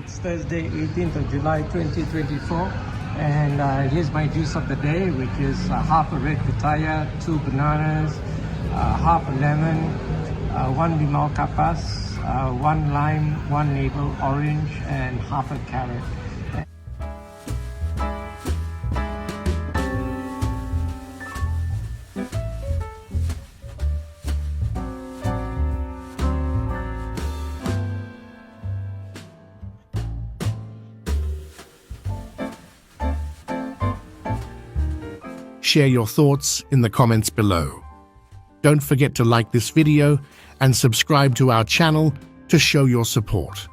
It's Thursday, 18th of July, 2024. And here's my juice of the day, which is half a red pitaya, 2 bananas, half a lemon, 1 limau kapas, 1 lime, 1 navel orange, and half a carrot. Share your thoughts in the comments below. Don't forget to like this video and subscribe to our channel to show your support.